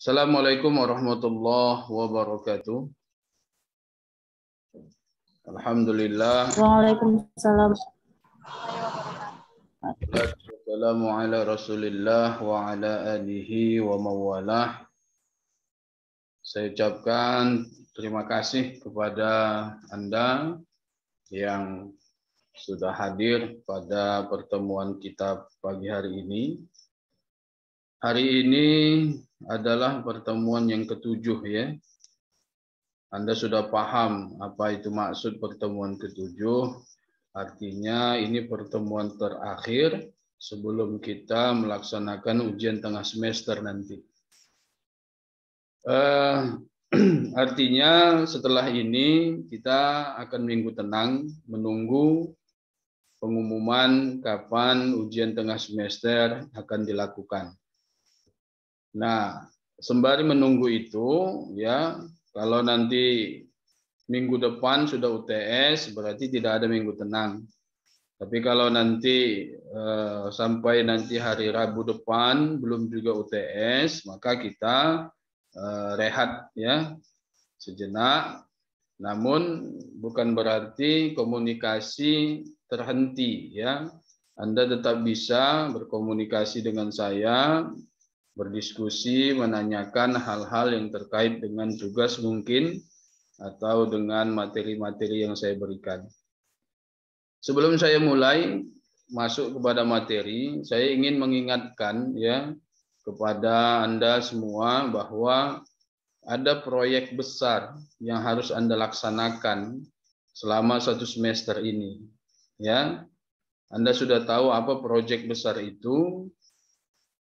Assalamualaikum warahmatullahi wabarakatuh. Alhamdulillah. Waalaikumsalam. Wassalamu ala Rasulillah wa ala alihi wa mawalah. Saya ucapkan terima kasih kepada Anda yang sudah hadir pada pertemuan kita pagi hari ini. Hari ini adalah pertemuan yang ketujuh ya. Anda sudah paham apa itu maksud pertemuan ketujuh. Artinya ini pertemuan terakhir sebelum kita melaksanakan ujian tengah semester nanti. Artinya setelah ini kita akan minggu tenang menunggu pengumuman kapan ujian tengah semester akan dilakukan. Nah, sembari menunggu itu ya, kalau nanti minggu depan sudah UTS berarti tidak ada minggu tenang. Tapi kalau nanti sampai nanti hari Rabu depan belum juga UTS, maka kita rehat ya sejenak. Namun bukan berarti komunikasi terhenti ya. Anda tetap bisa berkomunikasi dengan saya, berdiskusi, menanyakan hal-hal yang terkait dengan tugas mungkin atau dengan materi-materi yang saya berikan. Sebelum saya mulai masuk kepada materi, saya ingin mengingatkan ya kepada Anda semua bahwa ada proyek besar yang harus Anda laksanakan selama satu semester ini. Ya, Anda sudah tahu apa proyek besar itu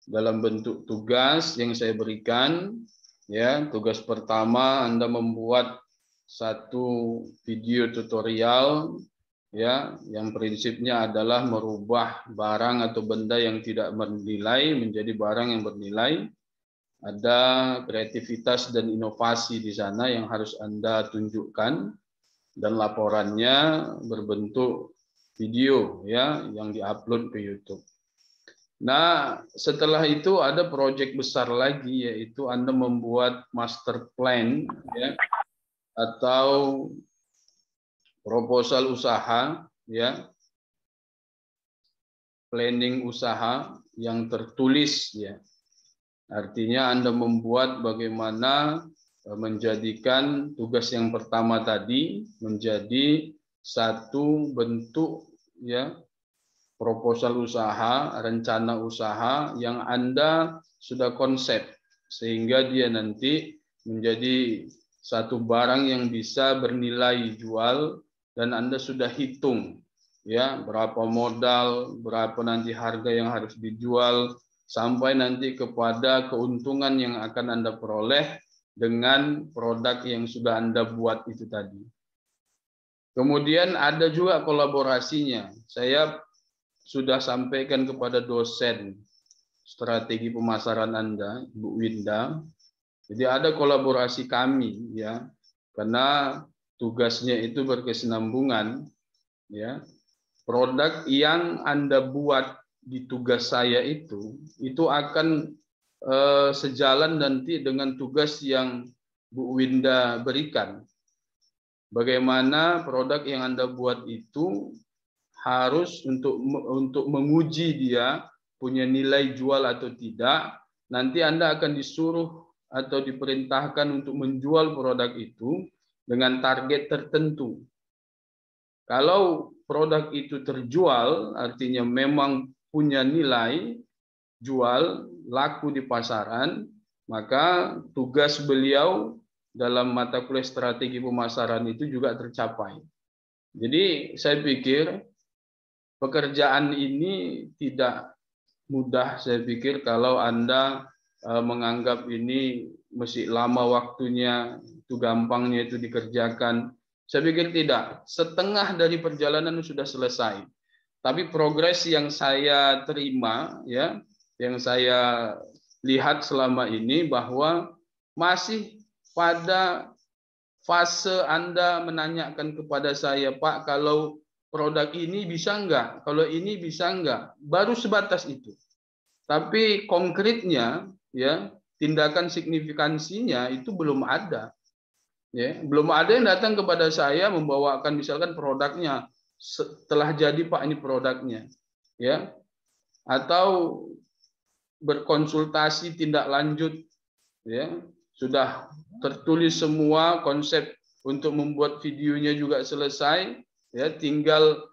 dalam bentuk tugas yang saya berikan. Ya, tugas pertama Anda membuat satu video tutorial ya, yang prinsipnya adalah merubah barang atau benda yang tidak bernilai menjadi barang yang bernilai. Ada kreativitas dan inovasi di sana yang harus Anda tunjukkan dan laporannya berbentuk video ya yang diupload ke YouTube. Nah, setelah itu ada proyek besar lagi yaitu Anda membuat master plan ya atau proposal usaha ya, planning usaha yang tertulis ya. Artinya Anda membuat bagaimana menjadikan tugas yang pertama tadi menjadi satu bentuk ya proposal usaha, rencana usaha yang Anda sudah konsep sehingga dia nanti menjadi satu barang yang bisa bernilai jual dan Anda sudah hitung ya berapa modal, berapa nanti harga yang harus dijual sampai nanti kepada keuntungan yang akan Anda peroleh dengan produk yang sudah Anda buat itu tadi. Kemudian ada juga kolaborasinya. Saya sudah sampaikan kepada dosen strategi pemasaran Anda, Bu Winda. Jadi ada kolaborasi kami ya, karena tugasnya itu berkesinambungan ya. Produk yang Anda buat di tugas saya itu akan sejalan nanti dengan tugas yang Bu Winda berikan. Bagaimana produk yang Anda buat itu harus untuk menguji dia punya nilai jual atau tidak. Nanti Anda akan disuruh atau diperintahkan untuk menjual produk itu dengan target tertentu. Kalau produk itu terjual, artinya memang punya nilai jual, laku di pasaran, maka tugas beliau dalam mata kuliah strategi pemasaran itu juga tercapai. Jadi saya pikir pekerjaan ini tidak mudah, saya pikir kalau Anda menganggap ini mesti lama waktunya, itu gampangnya itu dikerjakan. Saya pikir tidak. Setengah dari perjalanan sudah selesai. Tapi progres yang saya terima, ya, yang saya lihat selama ini bahwa masih pada fase Anda menanyakan kepada saya, Pak, kalau produk ini bisa enggak? Kalau ini bisa enggak? Baru sebatas itu. Tapi konkretnya, ya, tindakan signifikansinya itu belum ada. Ya, belum ada yang datang kepada saya membawakan misalkan produknya setelah jadi Pak ini produknya, ya, atau berkonsultasi tindak lanjut, ya, sudah tertulis semua konsep untuk membuat videonya juga selesai, ya, tinggal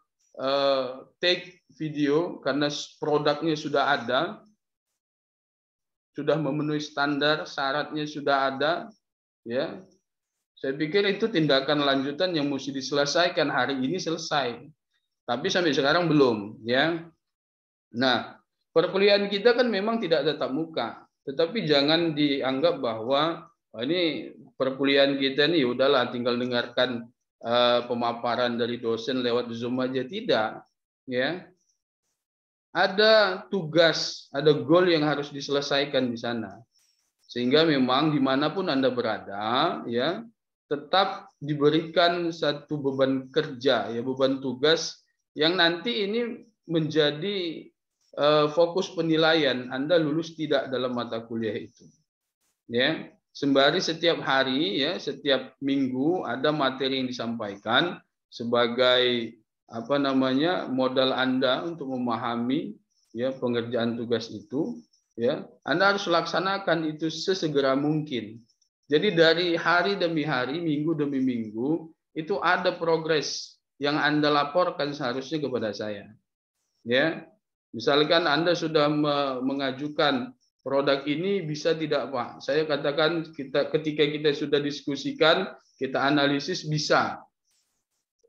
take video karena produknya sudah ada, sudah memenuhi standar, syaratnya sudah ada, ya. Saya pikir itu tindakan lanjutan yang mesti diselesaikan hari ini selesai. Tapi sampai sekarang belum, ya. Nah, perkuliahan kita kan memang tidak tatap muka, tetapi jangan dianggap bahwa ini perkuliahan kita nih udahlah tinggal dengarkan pemaparan dari dosen lewat Zoom aja, tidak, ya. Ada tugas, ada goal yang harus diselesaikan di sana. Sehingga memang dimanapun Anda berada, ya, tetap diberikan satu beban kerja, ya, beban tugas yang nanti ini menjadi fokus penilaian Anda lulus tidak dalam mata kuliah itu. Ya, sembari setiap hari, ya, setiap minggu ada materi yang disampaikan sebagai modal Anda untuk memahami, ya, pengerjaan tugas itu, ya. Anda harus laksanakan itu sesegera mungkin. Jadi dari hari demi hari, minggu demi minggu, itu ada progres yang Anda laporkan seharusnya kepada saya. Ya, misalkan Anda sudah mengajukan produk ini bisa tidak Pak? Saya katakan ketika kita sudah diskusikan, kita analisis bisa.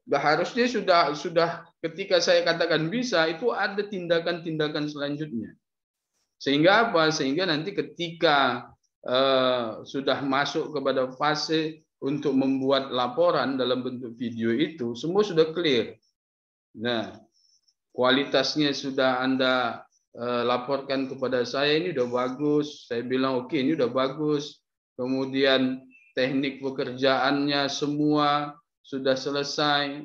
Harusnya sudah ketika saya katakan bisa, itu ada tindakan-tindakan selanjutnya. Sehingga apa? Sehingga nanti ketika sudah masuk kepada fase untuk membuat laporan dalam bentuk video itu, semua sudah clear. Nah, kualitasnya sudah Anda laporkan kepada saya, ini udah bagus. Saya bilang oke, ini udah bagus. Kemudian teknik pekerjaannya semua sudah selesai.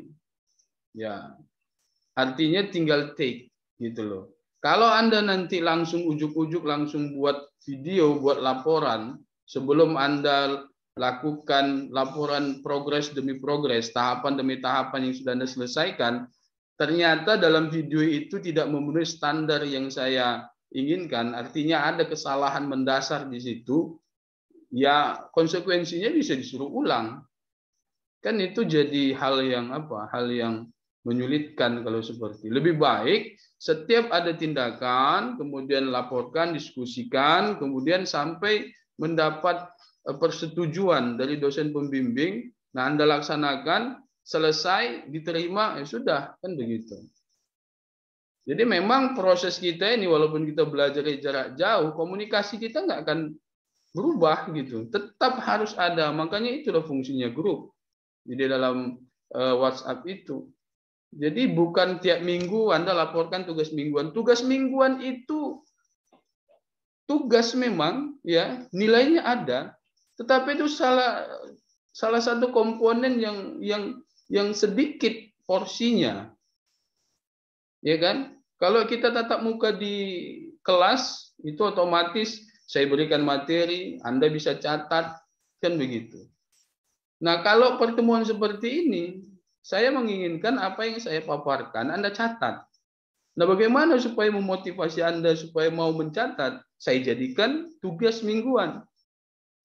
Ya, artinya tinggal take gitu loh. Kalau Anda nanti langsung ujuk-ujuk langsung buat video, buat laporan, sebelum Anda lakukan laporan progres demi progres, tahapan demi tahapan yang sudah Anda selesaikan, ternyata dalam video itu tidak memenuhi standar yang saya inginkan, artinya ada kesalahan mendasar di situ, ya konsekuensinya bisa disuruh ulang. Kan itu jadi hal yang hal yang menyulitkan kalau seperti. Lebih baik setiap ada tindakan, kemudian laporkan, diskusikan, kemudian sampai mendapat persetujuan dari dosen pembimbing, nah Anda laksanakan, selesai, diterima, ya sudah, kan begitu. Jadi memang proses kita ini, walaupun kita belajar dari jarak jauh, komunikasi kita nggak akan berubah gitu. Tetap harus ada, makanya itulah fungsinya grup. Jadi dalam WhatsApp itu. Jadi bukan tiap minggu Anda laporkan tugas mingguan. Tugas mingguan itu tugas memang, ya, nilainya ada, tetapi itu salah satu komponen yang sedikit porsinya. Ya kan? Kalau kita tatap muka di kelas itu otomatis saya berikan materi, Anda bisa catat, kan begitu. Nah, kalau pertemuan seperti ini, saya menginginkan apa yang saya paparkan Anda catat. Nah, bagaimana supaya memotivasi Anda supaya mau mencatat? Saya jadikan tugas mingguan.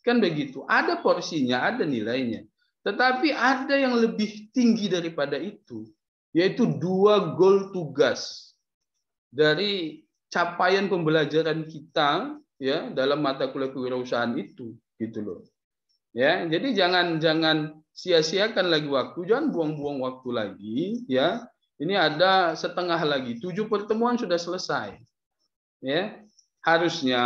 Kan begitu. Ada porsinya, ada nilainya. Tetapi ada yang lebih tinggi daripada itu, yaitu 2 goal tugas dari capaian pembelajaran kita, ya, dalam mata kuliah kewirausahaan itu, gitu loh. Ya, jadi jangan sia-siakan lagi waktu, jangan buang-buang waktu lagi, ya. Ini ada setengah lagi, 7 pertemuan sudah selesai. Ya. Harusnya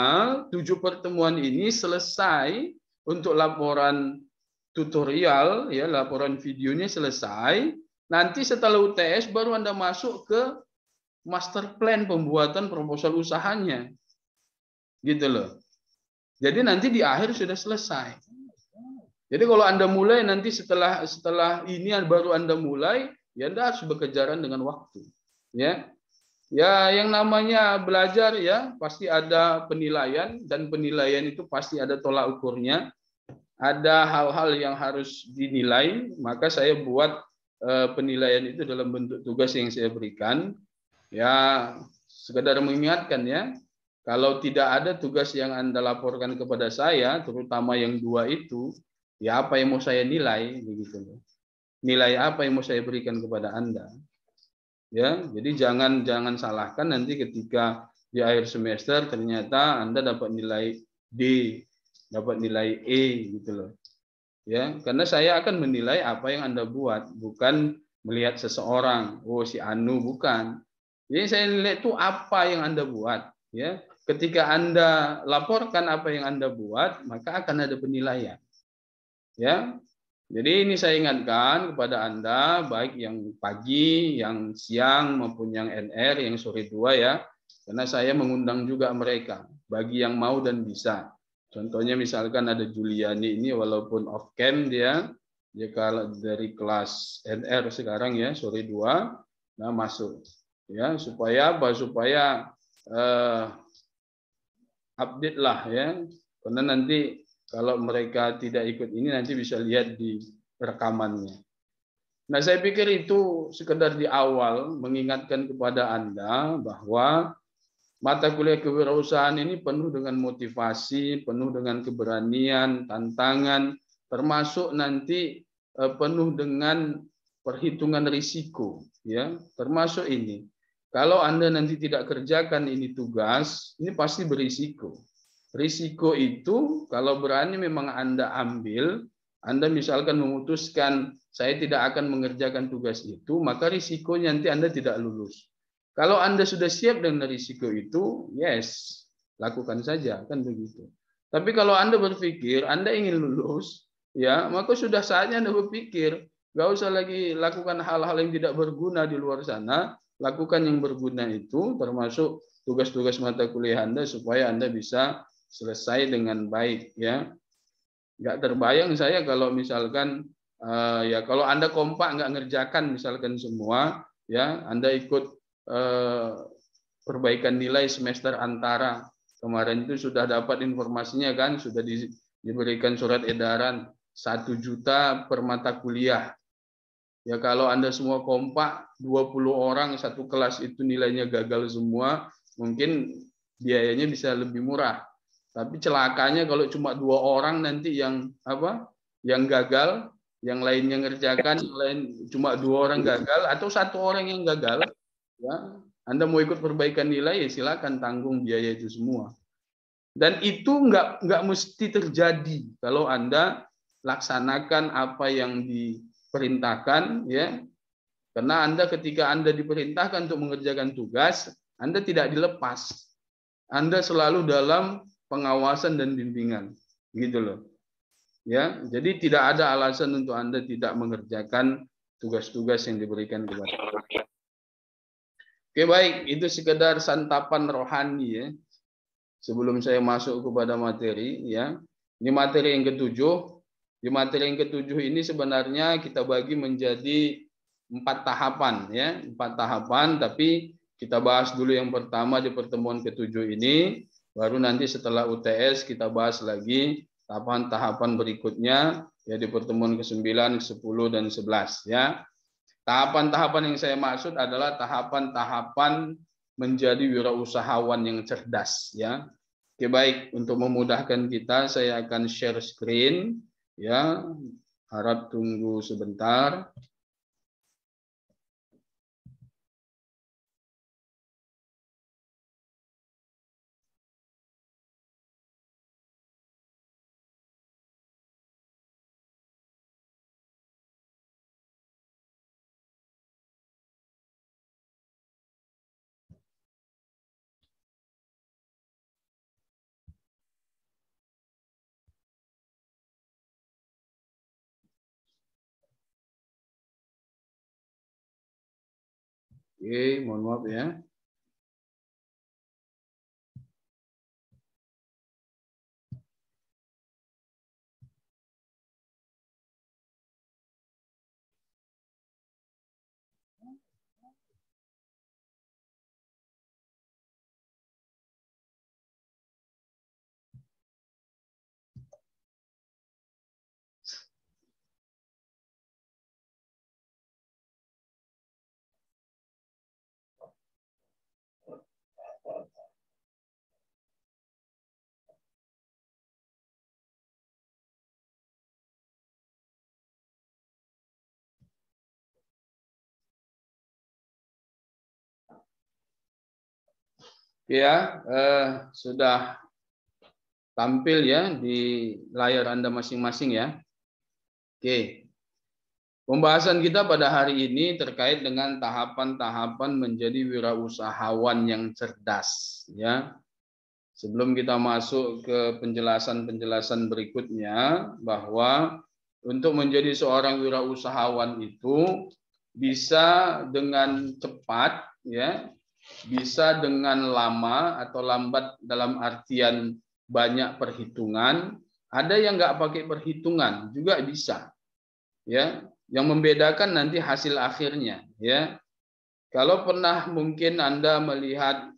7 pertemuan ini selesai untuk laporan tutorial, ya, laporan videonya selesai. Nanti setelah UTS baru Anda masuk ke master plan pembuatan proposal usahanya. Gitu loh. Jadi nanti di akhir sudah selesai. Jadi kalau Anda mulai nanti setelah ini baru Anda mulai, ya Anda harus berkejaran dengan waktu. Ya. Ya, yang namanya belajar ya pasti ada penilaian dan penilaian itu pasti ada tolak ukurnya. Ada hal-hal yang harus dinilai, maka saya buat penilaian itu dalam bentuk tugas yang saya berikan. Ya, sekedar mengingatkan ya, kalau tidak ada tugas yang Anda laporkan kepada saya, terutama yang dua itu, ya apa yang mau saya nilai begitu loh. Nilai apa yang mau saya berikan kepada Anda? Ya, jadi jangan salahkan nanti ketika di akhir semester ternyata Anda dapat nilai D, dapat nilai E gitu loh. Ya, karena saya akan menilai apa yang Anda buat, bukan melihat seseorang, oh si Anu bukan. Jadi saya lihat itu apa yang Anda buat, ya. Ketika Anda laporkan apa yang Anda buat, maka akan ada penilaian, ya. Jadi ini saya ingatkan kepada Anda, baik yang pagi, yang siang, maupun yang NR, yang sore dua ya. Karena saya mengundang juga mereka, bagi yang mau dan bisa. Contohnya misalkan ada Juliani ini, walaupun off cam dia kalau dari kelas NR sekarang ya, sore dua, nah masuk. Ya, supaya apa? Supaya update lah ya. Karena nanti kalau mereka tidak ikut ini nanti bisa lihat di rekamannya. Nah, saya pikir itu sekedar di awal mengingatkan kepada Anda bahwa mata kuliah kewirausahaan ini penuh dengan motivasi, penuh dengan keberanian, tantangan, termasuk nanti penuh dengan perhitungan risiko, ya, termasuk ini. Kalau Anda nanti tidak kerjakan ini tugas, ini pasti berisiko. Risiko itu kalau berani memang Anda ambil, Anda misalkan memutuskan saya tidak akan mengerjakan tugas itu, maka risikonya nanti Anda tidak lulus. Kalau Anda sudah siap dengan risiko itu, yes, lakukan saja, kan begitu. Tapi kalau Anda berpikir Anda ingin lulus, ya, maka sudah saatnya Anda berpikir, nggak usah lagi lakukan hal-hal yang tidak berguna di luar sana, lakukan yang berguna itu, termasuk tugas-tugas mata kuliah Anda supaya Anda bisa selesai dengan baik, ya. Nggak terbayang saya kalau misalkan ya kalau Anda kompak nggak ngerjakan misalkan semua, ya Anda ikut perbaikan nilai semester antara. Kemarin itu sudah dapat informasinya kan, sudah diberikan surat edaran 1 juta per mata kuliah. Ya kalau Anda semua kompak, 20 orang satu kelas itu nilainya gagal semua, mungkin biayanya bisa lebih murah. Tapi celakanya kalau cuma 2 orang nanti yang apa? Yang gagal, yang lainnya ngerjakan, yang lain cuma 2 orang gagal atau 1 orang yang gagal, ya. Anda mau ikut perbaikan nilai ya silakan tanggung biaya itu semua. Dan itu nggak mesti terjadi kalau Anda laksanakan apa yang diperintahkan, ya. Karena Anda ketika Anda diperintahkan untuk mengerjakan tugas, Anda tidak dilepas. Anda selalu dalam pengawasan dan bimbingan, gitu loh. Ya, jadi tidak ada alasan untuk Anda tidak mengerjakan tugas-tugas yang diberikan kepada Anda. Oke, baik, itu sekedar santapan rohani ya. Sebelum saya masuk kepada materi ya. Ini materi yang ketujuh. Di materi yang ketujuh ini sebenarnya kita bagi menjadi 4 tahapan ya, 4 tahapan. Tapi kita bahas dulu yang pertama di pertemuan ketujuh ini. Baru nanti setelah UTS kita bahas lagi tahapan-tahapan berikutnya ya di pertemuan ke-9, ke-10 dan 11 ya. Tahapan-tahapan yang saya maksud adalah tahapan-tahapan menjadi wirausahawan yang cerdas ya. Oke, baik, untuk memudahkan kita saya akan share screen ya. Harap tunggu sebentar. Oke, mohon maaf ya. Ya, sudah tampil ya di layar Anda masing-masing ya. Oke. Pembahasan kita pada hari ini terkait dengan tahapan-tahapan menjadi wirausahawan yang cerdas ya. Sebelum kita masuk ke penjelasan-penjelasan berikutnya, bahwa untuk menjadi seorang wirausahawan itu bisa dengan cepat ya, bisa dengan lama atau lambat dalam artian banyak perhitungan, ada yang nggak pakai perhitungan juga bisa ya. Yang membedakan nanti hasil akhirnya ya. Kalau pernah mungkin Anda melihat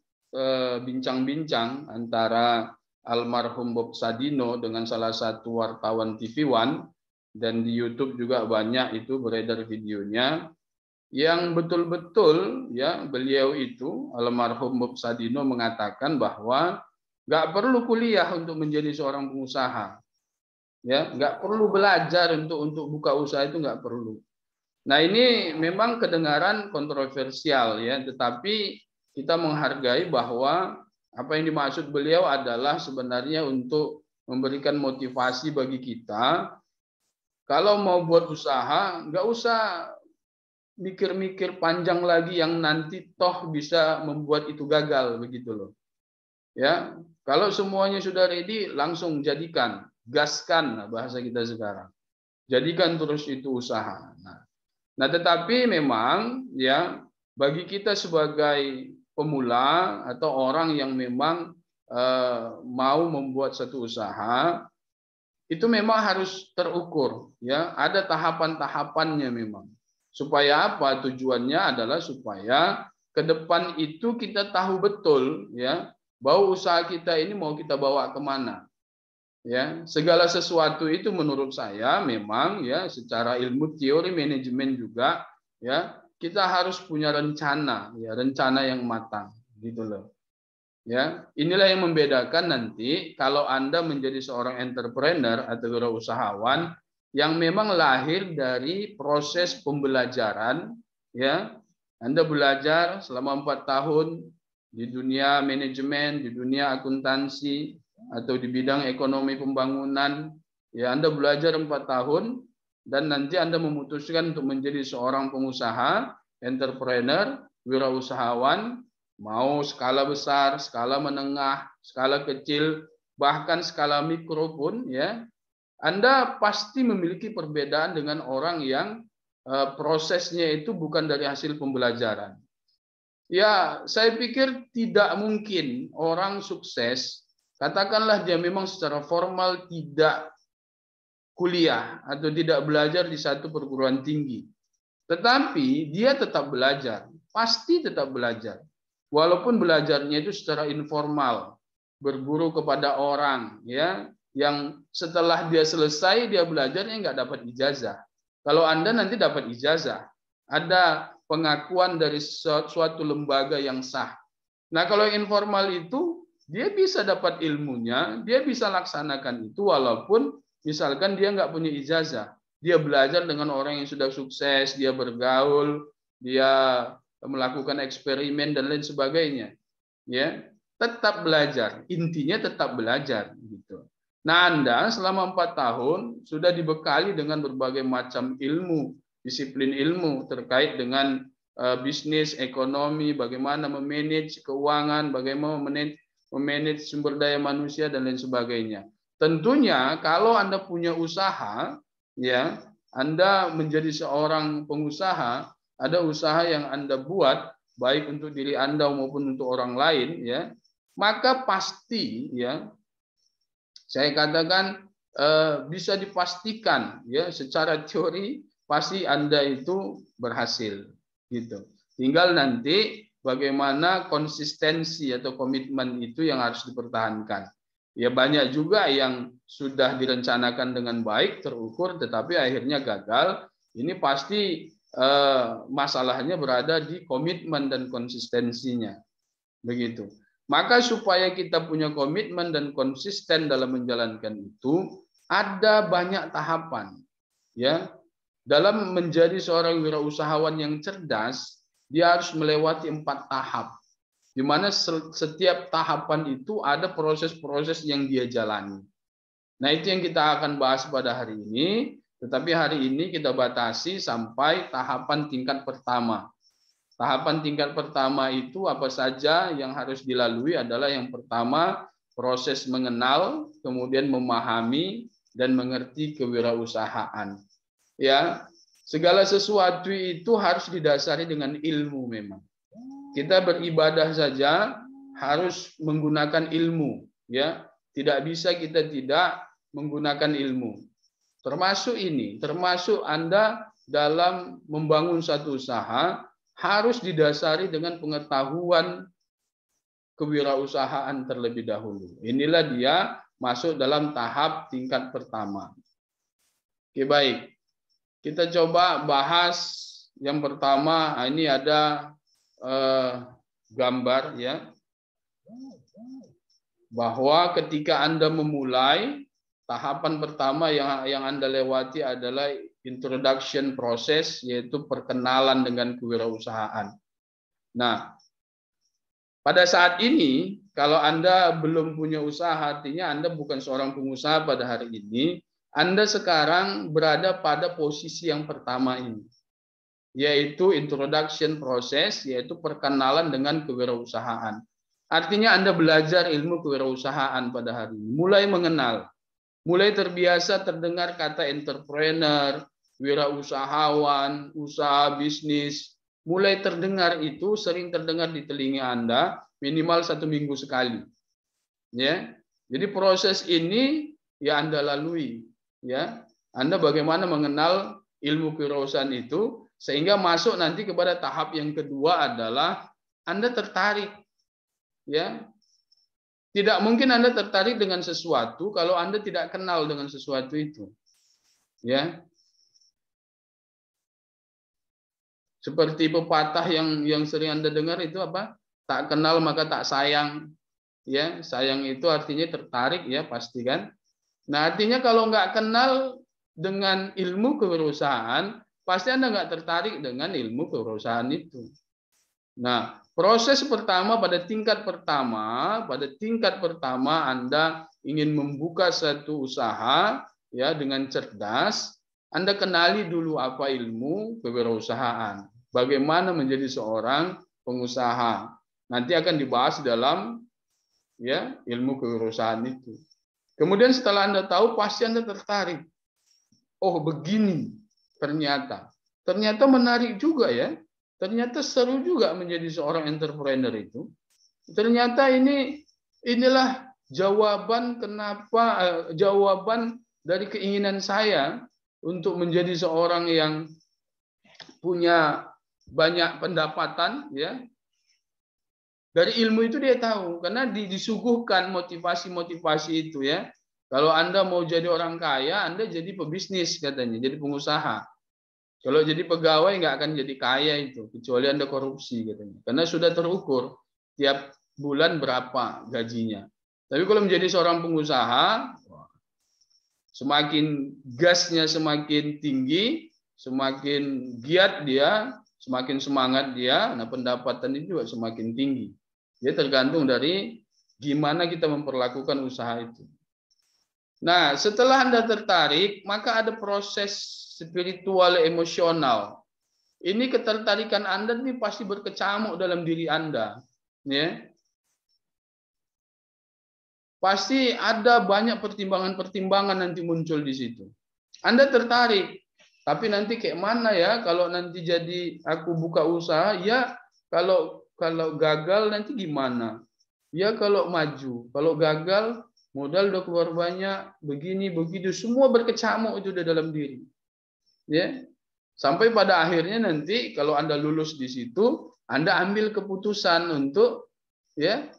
bincang-bincang antara almarhum Bob Sadino dengan salah satu wartawan TV One, dan di YouTube juga banyak itu beredar videonya, yang betul-betul ya beliau itu almarhum Bob Sadino mengatakan bahwa nggak perlu kuliah untuk menjadi seorang pengusaha, ya nggak perlu belajar untuk buka usaha, itu nggak perlu. Nah, ini memang kedengaran kontroversial ya, tetapi kita menghargai bahwa apa yang dimaksud beliau adalah sebenarnya untuk memberikan motivasi bagi kita. Kalau mau buat usaha, nggak usah mikir-mikir panjang lagi yang nanti toh bisa membuat itu gagal begitu loh. Ya, kalau semuanya sudah ready, langsung jadikan, gaskan bahasa kita sekarang. Jadikan terus itu usaha. Nah, tetapi memang ya bagi kita sebagai pemula atau orang yang memang mau membuat satu usaha, itu memang harus terukur ya, ada tahapan-tahapannya memang. Supaya apa? Tujuannya adalah supaya ke depan itu kita tahu betul ya bahwa usaha kita ini mau kita bawa kemana. Ya, segala sesuatu itu menurut saya memang ya secara ilmu teori manajemen juga ya kita harus punya rencana ya, rencana yang matang gitu loh. Ya, inilah yang membedakan nanti kalau Anda menjadi seorang entrepreneur atau wirausahawan yang memang lahir dari proses pembelajaran ya. Anda belajar selama 4 tahun di dunia manajemen, di dunia akuntansi, atau di bidang ekonomi pembangunan, ya Anda belajar 4 tahun, dan nanti Anda memutuskan untuk menjadi seorang pengusaha, entrepreneur, wirausahawan, mau skala besar, skala menengah, skala kecil, bahkan skala mikro pun, ya Anda pasti memiliki perbedaan dengan orang yang prosesnya itu bukan dari hasil pembelajaran. Ya, saya pikir tidak mungkin orang sukses, katakanlah dia memang secara formal tidak kuliah atau tidak belajar di satu perguruan tinggi. Tetapi dia tetap belajar, pasti tetap belajar. Walaupun belajarnya itu secara informal, berguru kepada orang, ya, yang setelah dia selesai dia belajarnya nggak dapat ijazah. Kalau Anda nanti dapat ijazah, ada pengakuan dari suatu lembaga yang sah. Nah, kalau informal itu dia bisa dapat ilmunya, dia bisa laksanakan itu walaupun misalkan dia nggak punya ijazah. Dia belajar dengan orang yang sudah sukses, dia bergaul, dia melakukan eksperimen dan lain sebagainya. Ya, tetap belajar. Intinya tetap belajar gitu. Nah, Anda selama 4 tahun sudah dibekali dengan berbagai macam ilmu, disiplin ilmu terkait dengan bisnis, ekonomi, bagaimana memanage keuangan, bagaimana memanage sumber daya manusia dan lain sebagainya. Tentunya kalau Anda punya usaha, ya, Anda menjadi seorang pengusaha, ada usaha yang Anda buat baik untuk diri Anda maupun untuk orang lain, ya, maka pasti, ya, saya katakan bisa dipastikan, ya, secara teori pasti Anda itu berhasil, gitu. Tinggal nanti bagaimana konsistensi atau komitmen itu yang harus dipertahankan. Ya banyak juga yang sudah direncanakan dengan baik, terukur, tetapi akhirnya gagal. Ini pasti masalahnya berada di komitmen dan konsistensinya. Begitu. Maka supaya kita punya komitmen dan konsisten dalam menjalankan itu, ada banyak tahapan. Ya, dalam menjadi seorang wirausahawan yang cerdas, dia harus melewati 4 tahap. di mana setiap tahapan itu ada proses-proses yang dia jalani. Nah, itu yang kita akan bahas pada hari ini, tetapi hari ini kita batasi sampai tahapan tingkat pertama. Tahapan tingkat pertama itu apa saja yang harus dilalui adalah yang pertama, proses mengenal, kemudian memahami dan mengerti kewirausahaan. Ya, segala sesuatu itu harus didasari dengan ilmu memang. Kita beribadah saja harus menggunakan ilmu, ya. Tidak bisa kita tidak menggunakan ilmu. Termasuk ini, termasuk Anda dalam membangun satu usaha harus didasari dengan pengetahuan kewirausahaan terlebih dahulu. Inilah dia masuk dalam tahap tingkat pertama. Oke, baik. Kita coba bahas yang pertama. Ini ada gambar ya, bahwa ketika Anda memulai, tahapan pertama yang Anda lewati adalah introduction proses, yaitu perkenalan dengan kewirausahaan. Nah, pada saat ini, kalau Anda belum punya usaha, artinya Anda bukan seorang pengusaha pada hari ini, Anda sekarang berada pada posisi yang pertama ini, yaitu introduction proses, yaitu perkenalan dengan kewirausahaan. Artinya Anda belajar ilmu kewirausahaan pada hari ini, mulai mengenal, mulai terbiasa terdengar kata entrepreneur, wirausahawan, usaha bisnis, mulai terdengar itu, sering terdengar di telinga Anda minimal 1 minggu sekali. Ya. Jadi proses ini ya Anda lalui, ya. Anda bagaimana mengenal ilmu kewirausahaan itu sehingga masuk nanti kepada tahap yang kedua adalah Anda tertarik. Ya. Tidak mungkin Anda tertarik dengan sesuatu kalau Anda tidak kenal dengan sesuatu itu. Ya. Seperti pepatah yang sering Anda dengar itu apa? Tak kenal maka tak sayang. Ya, sayang itu artinya tertarik ya, pasti kan? Nah, artinya kalau nggak kenal dengan ilmu kewirausahaan, pasti Anda nggak tertarik dengan ilmu kewirausahaan itu. Nah, proses pertama pada tingkat pertama Anda ingin membuka satu usaha ya dengan cerdas, Anda kenali dulu apa ilmu kewirausahaan. Bagaimana menjadi seorang pengusaha. Nanti akan dibahas dalam ya ilmu kewirausahaan itu. Kemudian setelah Anda tahu, pasti Anda tertarik. Oh, begini ternyata. Ternyata menarik juga ya. Ternyata seru juga menjadi seorang entrepreneur itu. Ternyata inilah jawaban jawaban dari keinginan saya untuk menjadi seorang yang punya banyak pendapatan ya. Dari ilmu itu dia tahu karena disuguhkan motivasi-motivasi itu ya. Kalau Anda mau jadi orang kaya, Anda jadi pebisnis katanya, jadi pengusaha. Kalau jadi pegawai nggak akan jadi kaya itu, kecuali Anda korupsi katanya. Karena sudah terukur tiap bulan berapa gajinya. Tapi kalau menjadi seorang pengusaha, semakin gasnya semakin tinggi, semakin giat dia, semakin semangat dia, nah pendapatan itu juga semakin tinggi. Dia tergantung dari gimana kita memperlakukan usaha itu. Nah, setelah Anda tertarik, maka ada proses spiritual emosional. Ini ketertarikan Anda ini pasti berkecamuk dalam diri Anda. Ya. Pasti ada banyak pertimbangan-pertimbangan nanti muncul di situ. Anda tertarik, tapi nanti kayak mana ya kalau nanti jadi aku buka usaha, ya kalau gagal nanti gimana? Ya kalau maju, kalau gagal modal udah keluar banyak, begini begitu, semua berkecamuk itu di dalam diri. Ya. Sampai pada akhirnya nanti kalau Anda lulus di situ, Anda ambil keputusan untuk ya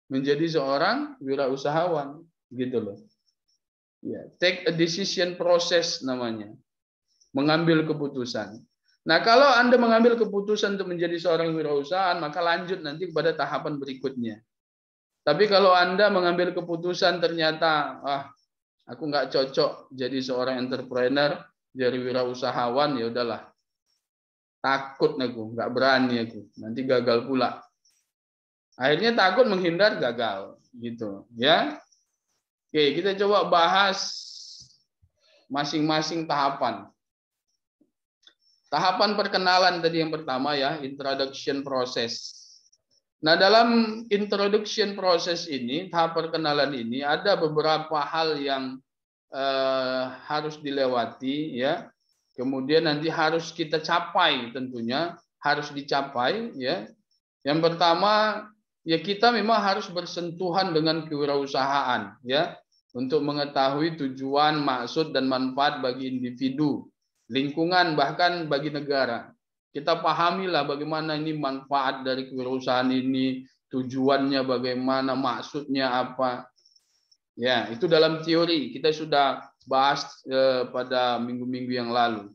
menjadi seorang wirausahawan, gitu loh. Ya, take a decision process namanya. Mengambil keputusan. Nah, kalau Anda mengambil keputusan untuk menjadi seorang wirausahaan, maka lanjut nanti kepada tahapan berikutnya. Tapi kalau Anda mengambil keputusan ternyata, aku nggak cocok jadi seorang entrepreneur, jadi wirausahawan, ya udahlah. Takut aku, nggak berani aku, nanti gagal pula. Akhirnya takut, menghindar, gagal, gitu ya. Oke, kita coba bahas masing-masing tahapan. Tahapan perkenalan tadi yang pertama ya, introduction process. Nah, dalam introduction process ini, tahap perkenalan ini ada beberapa hal yang harus dilewati ya. Kemudian nanti harus kita capai, tentunya harus dicapai ya. Yang pertama ya, kita memang harus bersentuhan dengan kewirausahaan ya, untuk mengetahui tujuan, maksud dan manfaat bagi individu, lingkungan, bahkan bagi negara. Kita pahamilah bagaimana ini manfaat dari kewirausahaan ini, tujuannya bagaimana, maksudnya apa. Ya, itu dalam teori kita sudah bahas pada minggu-minggu yang lalu.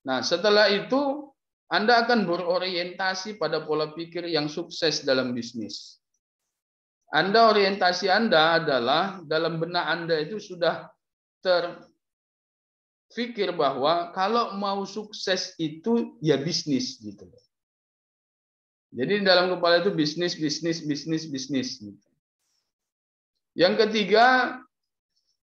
Nah, setelah itu Anda akan berorientasi pada pola pikir yang sukses dalam bisnis. Orientasi Anda adalah dalam benak Anda itu sudah terfikir bahwa kalau mau sukses itu ya bisnis gitu. Jadi dalam kepala itu bisnis, bisnis, bisnis, bisnis. Yang ketiga,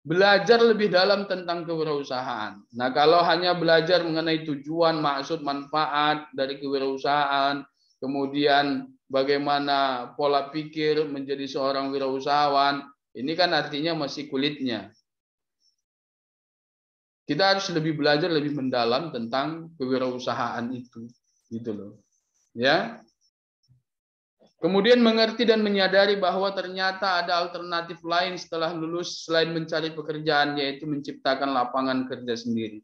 belajar lebih dalam tentang kewirausahaan. Nah, kalau hanya belajar mengenai tujuan, maksud, manfaat dari kewirausahaan, kemudian bagaimana pola pikir menjadi seorang wirausahawan, ini kan artinya masih kulitnya. Kita harus lebih belajar lebih mendalam tentang kewirausahaan itu, gitu loh. Ya. Kemudian mengerti dan menyadari bahwa ternyata ada alternatif lain setelah lulus selain mencari pekerjaan, yaitu menciptakan lapangan kerja sendiri.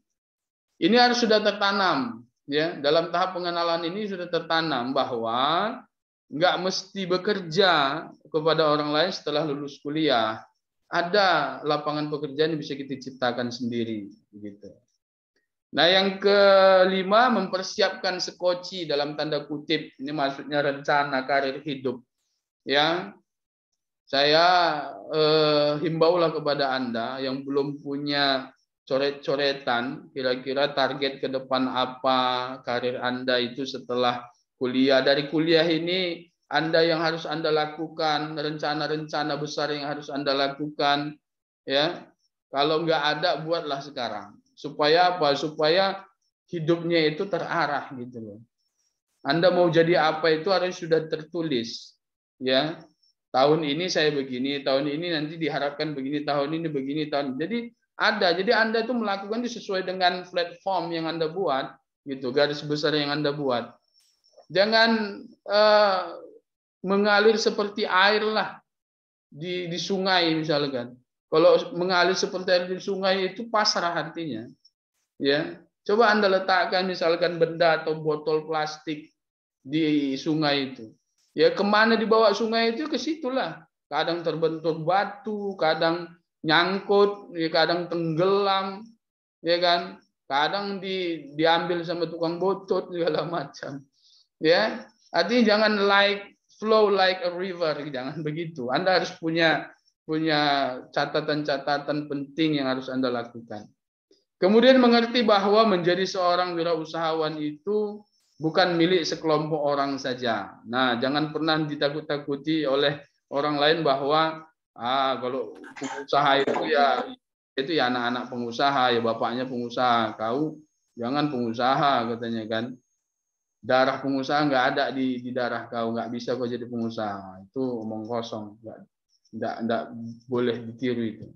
Ini harus sudah tertanam, ya. Dalam tahap pengenalan ini sudah tertanam bahwa nggak mesti bekerja kepada orang lain setelah lulus kuliah. Ada lapangan pekerjaan yang bisa kita ciptakan sendiri, gitu. Nah, yang kelima, mempersiapkan sekoci dalam tanda kutip. Ini maksudnya rencana karir hidup. Ya, saya himbaulah kepada Anda yang belum punya coret-coretan, kira-kira target ke depan apa karir Anda itu setelah kuliah. Dari kuliah ini, Anda yang harus Anda lakukan, rencana-rencana besar yang harus Anda lakukan. Ya, kalau nggak ada, buatlah sekarang. Supaya apa? Supaya hidupnya itu terarah gitu loh. Anda mau jadi apa itu harus sudah tertulis. Ya, tahun ini saya begini, tahun ini nanti diharapkan begini, tahun ini begini, tahun. Jadi ada. Jadi Anda itu melakukan itu sesuai dengan platform yang Anda buat, gitu, garis besar yang Anda buat. Jangan mengalir seperti air lah di sungai misalkan. Kalau mengalir seperti air di sungai itu pasrah artinya. Ya, coba Anda letakkan misalkan benda atau botol plastik di sungai itu. Ya, kemana dibawa sungai itu, ke situlah. Kadang terbentuk batu, kadang nyangkut, ya kadang tenggelam, ya kan? Kadang diambil sama tukang botol segala macam. Ya, artinya jangan flow like a river, jangan begitu. Anda harus punya catatan-catatan penting yang harus Anda lakukan. Kemudian mengerti bahwa menjadi seorang wirausahawan itu bukan milik sekelompok orang saja. Nah, jangan pernah ditakut-takuti oleh orang lain bahwa kalau pengusaha itu ya anak-anak pengusaha, ya bapaknya pengusaha, kau jangan pengusaha katanya kan. Darah pengusaha nggak ada di darah kau, nggak bisa kau jadi pengusaha. Itu omong kosong, nggak boleh ditiru itu.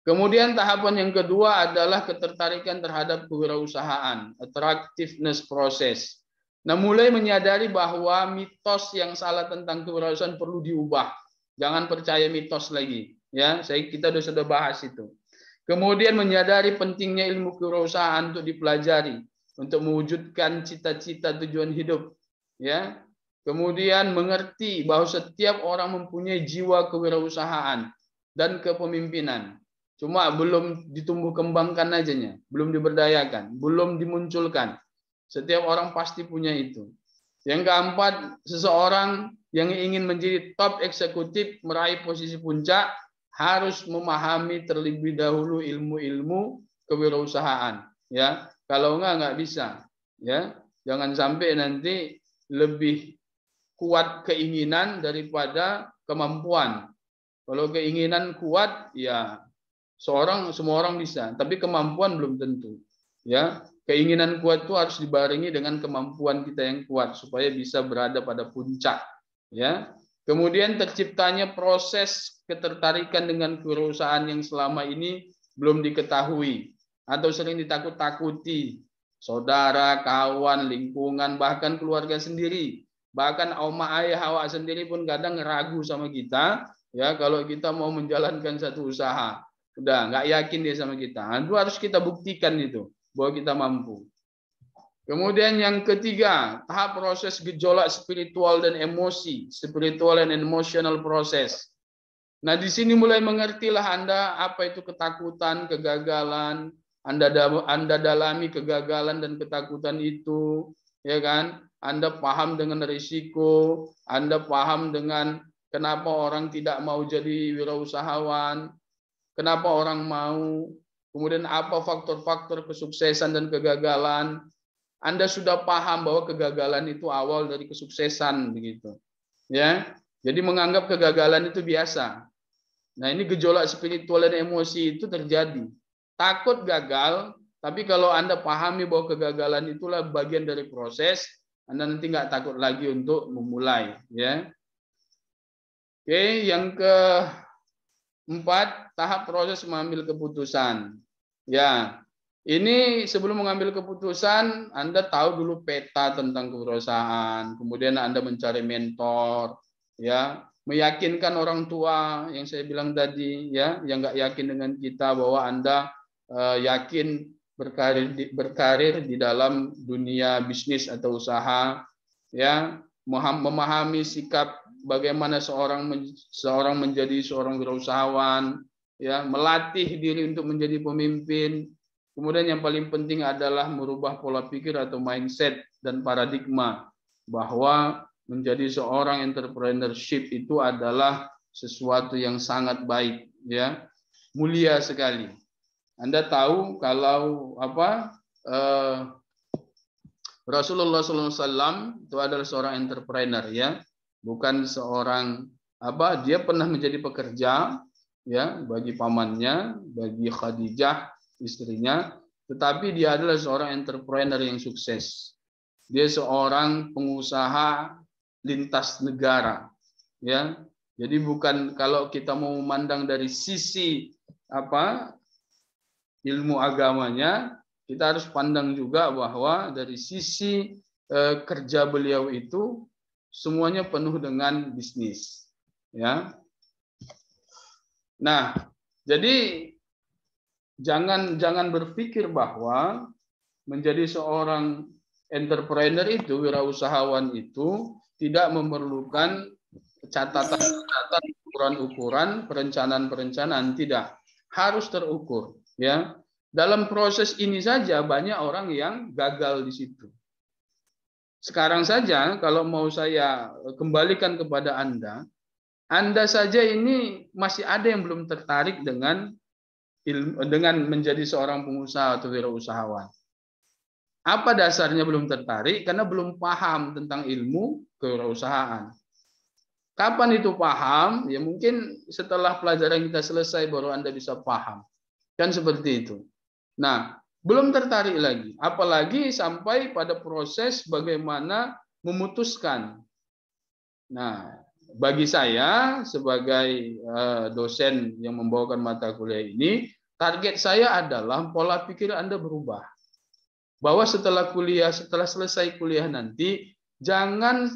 Kemudian tahapan yang kedua adalah ketertarikan terhadap kewirausahaan, attractiveness process. Nah, mulai menyadari bahwa mitos yang salah tentang kewirausahaan perlu diubah. Jangan percaya mitos lagi, ya. Kita sudah bahas itu. Kemudian menyadari pentingnya ilmu kewirausahaan untuk dipelajari untuk mewujudkan cita-cita tujuan hidup, ya. Kemudian mengerti bahwa setiap orang mempunyai jiwa kewirausahaan dan kepemimpinan. Cuma belum ditumbuh kembangkan ajanya, belum diberdayakan, belum dimunculkan. Setiap orang pasti punya itu. Yang keempat, seseorang yang ingin menjadi top eksekutif, meraih posisi puncak, harus memahami terlebih dahulu ilmu-ilmu kewirausahaan. Ya, kalau nggak bisa. Ya, jangan sampai nanti lebih kuat keinginan daripada kemampuan. Kalau keinginan kuat, ya semua orang bisa, tapi kemampuan belum tentu. Ya, keinginan kuat itu harus dibarengi dengan kemampuan kita yang kuat supaya bisa berada pada puncak. Ya, kemudian terciptanya proses ketertarikan dengan kewirausahaan yang selama ini belum diketahui atau sering ditakut-takuti saudara, kawan, lingkungan, bahkan keluarga sendiri. Bahkan oma ayah awak sendiri pun kadang ragu sama kita, ya kalau kita mau menjalankan satu usaha. Udah nggak yakin dia sama kita. Itu harus kita buktikan itu bahwa kita mampu. Kemudian yang ketiga, tahap proses gejolak spiritual dan emosi, spiritual and emotional process. Nah, di sini mulai mengertilah Anda apa itu ketakutan, kegagalan. Anda dalami kegagalan dan ketakutan itu, ya kan? Anda paham dengan risiko, Anda paham dengan kenapa orang tidak mau jadi wirausahawan, kenapa orang mau, kemudian apa faktor-faktor kesuksesan dan kegagalan. Anda sudah paham bahwa kegagalan itu awal dari kesuksesan, begitu. Ya, jadi menganggap kegagalan itu biasa. Nah, ini gejolak spiritual dan emosi itu terjadi. Takut gagal, tapi kalau Anda pahami bahwa kegagalan itulah bagian dari proses, Anda nanti nggak takut lagi untuk memulai. Ya. Oke, yang keempat, tahap proses mengambil keputusan. Ya, ini sebelum mengambil keputusan, Anda tahu dulu peta tentang kewirausahaan, kemudian Anda mencari mentor, ya, meyakinkan orang tua yang saya bilang tadi, ya, yang nggak yakin dengan kita bahwa Anda yakin berkarir di dalam dunia bisnis atau usaha, ya, memahami sikap bagaimana seorang menjadi seorang wirausahawan, ya, melatih diri untuk menjadi pemimpin. Kemudian yang paling penting adalah merubah pola pikir atau mindset dan paradigma bahwa menjadi seorang entrepreneurship itu adalah sesuatu yang sangat baik, ya, mulia sekali. Anda tahu kalau Rasulullah SAW itu adalah seorang entrepreneur, ya, bukan seorang dia pernah menjadi pekerja, ya, bagi pamannya, bagi Khadijah istrinya, tetapi dia adalah seorang entrepreneur yang sukses. Dia seorang pengusaha lintas negara, ya. Jadi bukan kalau kita mau memandang dari sisi ilmu agamanya, kita harus pandang juga bahwa dari sisi kerja beliau itu semuanya penuh dengan bisnis, ya. Nah, jadi jangan berpikir bahwa menjadi seorang entrepreneur itu, wirausahawan itu tidak memerlukan catatan-catatan, ukuran-ukuran, perencanaan-perencanaan, tidak. Harus terukur, ya. Dalam proses ini saja banyak orang yang gagal di situ. Sekarang saja kalau mau saya kembalikan kepada Anda saja ini masih ada yang belum tertarik dengan menjadi seorang pengusaha atau wirausahawan. Apa dasarnya belum tertarik? Karena belum paham tentang ilmu kewirausahaan. Kapan itu paham? Ya mungkin setelah pelajaran kita selesai baru Anda bisa paham. Kan seperti itu. Nah, belum tertarik lagi. Apalagi sampai pada proses bagaimana memutuskan. Nah, bagi saya sebagai dosen yang membawakan mata kuliah ini, target saya adalah pola pikir Anda berubah. Bahwa setelah selesai kuliah nanti, jangan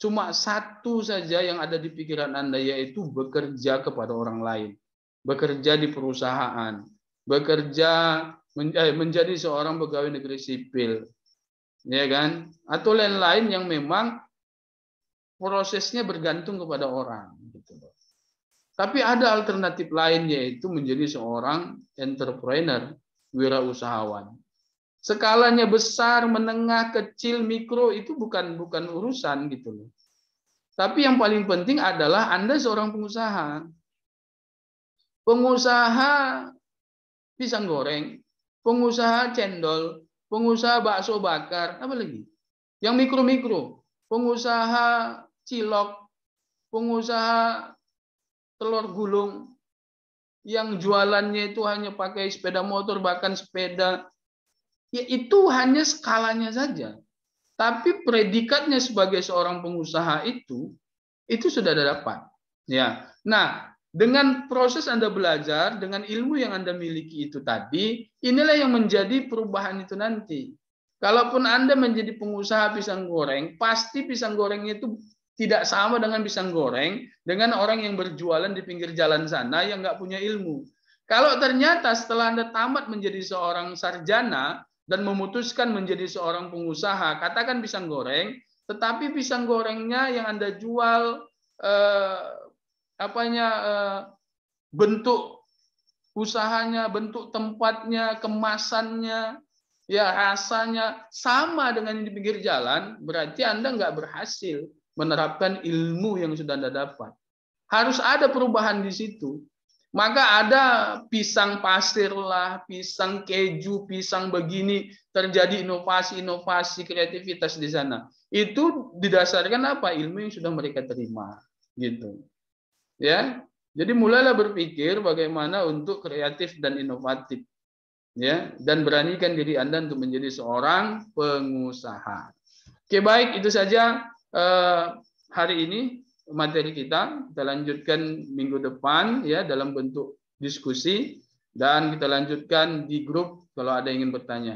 cuma satu saja yang ada di pikiran Anda, yaitu bekerja kepada orang lain. Bekerja di perusahaan. Bekerja menjadi seorang pegawai negeri sipil. Ya kan? Atau lain-lain yang memang prosesnya bergantung kepada orang. Gitu. Tapi ada alternatif lain, yaitu menjadi seorang entrepreneur, wirausahawan. Skalanya besar, menengah, kecil, mikro itu bukan urusan gitu loh. Tapi yang paling penting adalah Anda seorang pengusaha. Pengusaha pisang goreng, pengusaha cendol, pengusaha bakso bakar, apa lagi? Yang mikro-mikro, pengusaha cilok, pengusaha telur gulung, yang jualannya itu hanya pakai sepeda motor, bahkan sepeda, ya itu hanya skalanya saja. Tapi predikatnya sebagai seorang pengusaha itu sudah dapat. Ya. Nah, dengan proses Anda belajar, dengan ilmu yang Anda miliki itu tadi, inilah yang menjadi perubahan itu nanti. Kalaupun Anda menjadi pengusaha pisang goreng, pasti pisang gorengnya itu tidak sama dengan pisang goreng dengan orang yang berjualan di pinggir jalan sana yang nggak punya ilmu. Kalau ternyata setelah Anda tamat menjadi seorang sarjana dan memutuskan menjadi seorang pengusaha, katakan pisang goreng, tetapi pisang gorengnya yang Anda jual bentuk usahanya, bentuk tempatnya, kemasannya, ya rasanya sama dengan di pinggir jalan, berarti Anda nggak berhasil menerapkan ilmu yang sudah Anda dapat. Harus ada perubahan di situ. Maka ada pisang pasir lah, pisang keju, pisang begini, terjadi inovasi-inovasi kreativitas di sana. Itu didasarkan apa? Ilmu yang sudah mereka terima, gitu. Ya. Jadi mulailah berpikir bagaimana untuk kreatif dan inovatif. Ya, dan beranikan diri Anda untuk menjadi seorang pengusaha. Oke, baik, itu saja hari ini materi kita. Kita lanjutkan minggu depan ya dalam bentuk diskusi dan kita lanjutkan di grup kalau ada yang ingin bertanya.